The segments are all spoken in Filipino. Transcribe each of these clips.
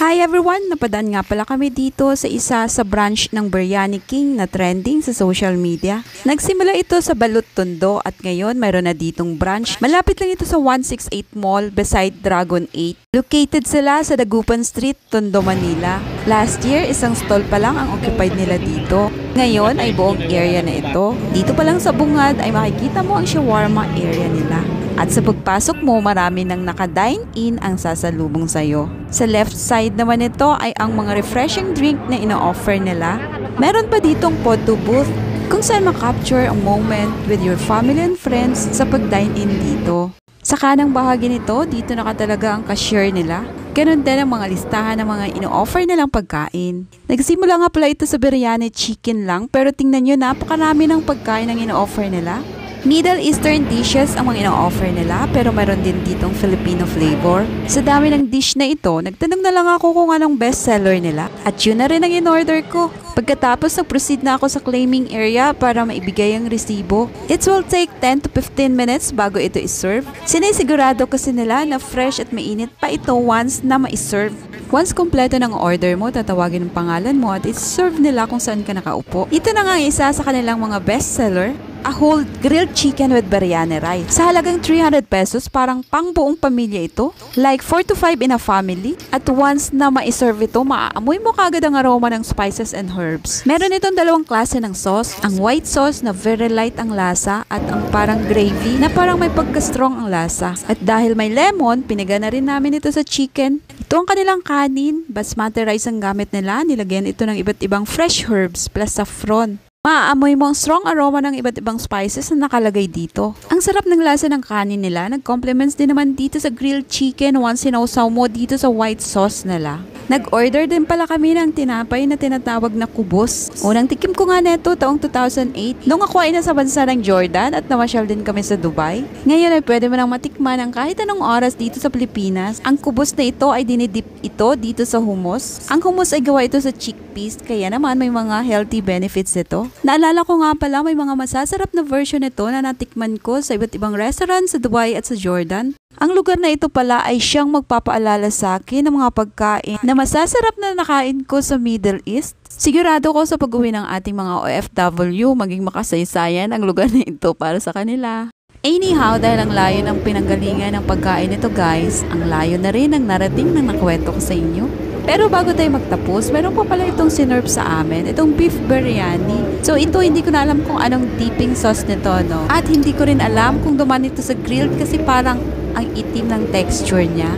Hi everyone! Napadaan nga pala kami dito sa isa sa branch ng Biryani King na trending sa social media. Nagsimula ito sa Balut, Tondo at ngayon mayroon na ditong branch. Malapit lang ito sa 168 Mall beside Dragon 8. Located sila sa Dagupan Street, Tondo, Manila. Last year, isang stall pa lang ang occupied nila dito. Ngayon ay buong area na ito. Dito pa lang sa bungad ay makikita mo ang shawarma area nila. At sa pagpasok mo, marami nang naka-dine-in ang sasalubong sa'yo. Sa left side naman nito ay ang mga refreshing drink na ino-offer nila. Meron pa ditong photo booth kung saan makapture ang moment with your family and friends sa pag-dine-in dito. Sa kanang bahagi nito, dito nakatalaga ang cashier nila. Ganon din ang mga listahan ng mga ino-offer nilang pagkain. Nagsimula nga pala ito sa biryani chicken lang pero tingnan nyo napakarami ng pagkain ang ino-offer nila. Middle Eastern dishes ang mga ino-offer nila pero mayroon din ditong Filipino flavor. Sa dami ng dish na ito, nagtanong na lang ako kung anong best seller nila at yun na rin ang in-order ko. Pagkatapos nag-proceed na ako sa claiming area para maibigay ang resibo. It will take 10 to 15 minutes bago ito iserve. Sinisigurado kasi nila na fresh at mainit pa ito once na ma-serve. Once kompleto ng order mo, tatawagin ang pangalan mo at i-serve nila kung saan ka nakaupo. Ito na nga ang isa sa kanilang mga best seller. A whole grilled chicken with biryani rice. Sa halagang 300 pesos, parang pang buong pamilya ito. Like 4 to 5 in a family. At once na ma-serve ito, maaamoy mo kagad ang aroma ng spices and herbs. Meron itong dalawang klase ng sauce. Ang white sauce na very light ang lasa at ang parang gravy na parang may pagka-strong ang lasa. At dahil may lemon, piniga na rin namin ito sa chicken. Ito ang kanilang kanin. Basmati rice ang gamit nila. Nilagyan ito ng iba't ibang fresh herbs plus saffron. Maaamoy mo ang strong aroma ng iba't ibang spices na nakalagay dito. Ang sarap ng lasa ng kanin nila. Nag-compliments din naman dito sa grilled chicken once sinausaw mo dito sa white sauce nila. Nag-order din pala kami ng tinapay na tinatawag na kubos. Unang tikim ko nga neto taong 2008 nung ako ay nasa bansa ng Jordan at namasyal din kami sa Dubai. Ngayon ay pwede mo nang matikman ang kahit anong oras dito sa Pilipinas. Ang kubos na ito ay dinidip ito dito sa hummus. Ang hummus ay gawa ito sa chickpeas kaya naman may mga healthy benefits ito. Naalala ko nga pala may mga masasarap na version nito na natikman ko sa iba't ibang restaurant sa Dubai at sa Jordan. Ang lugar na ito pala ay siyang magpapaalala sa akin ng mga pagkain na masasarap na nakain ko sa Middle East. Sigurado ko sa pag-uwi ng ating mga OFW, maging makasaysayan ang lugar na ito para sa kanila. Anyhow, dahil ang layo ng pinanggalingan ng pagkain nito guys, ang layo na rin ang narating na nakwento ko sa inyo. Pero bago tayo magtapos, meron pa pala itong sinerve sa amin, itong beef biryani. So ito, hindi ko na alam kung anong dipping sauce nito, no? At hindi ko rin alam kung dumaan ito sa grilled kasi parang ang itim ng texture niya.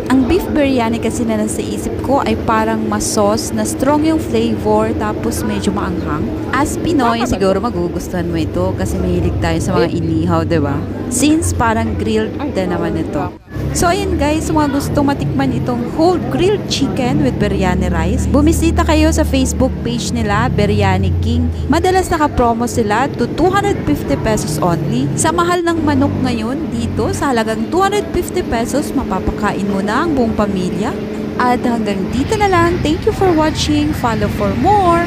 Ang beef biryani kasi na nasa isip ko ay parang mas-sauce na strong yung flavor tapos medyo maanghang. As Pinoy, siguro magugustuhan mo ito kasi mahilig tayo sa mga inihaw, diba? Since parang grilled din naman ito. So ayan guys, mga gusto matikman itong whole grilled chicken with biryani rice, bumisita kayo sa Facebook page nila, Biryani King. Madalas naka-promo sila to 250 pesos only. Sa mahal ng manok ngayon dito, sa halagang 250 pesos, mapapakain mo na ang buong pamilya. At hanggang dito na lang. Thank you for watching. Follow for more.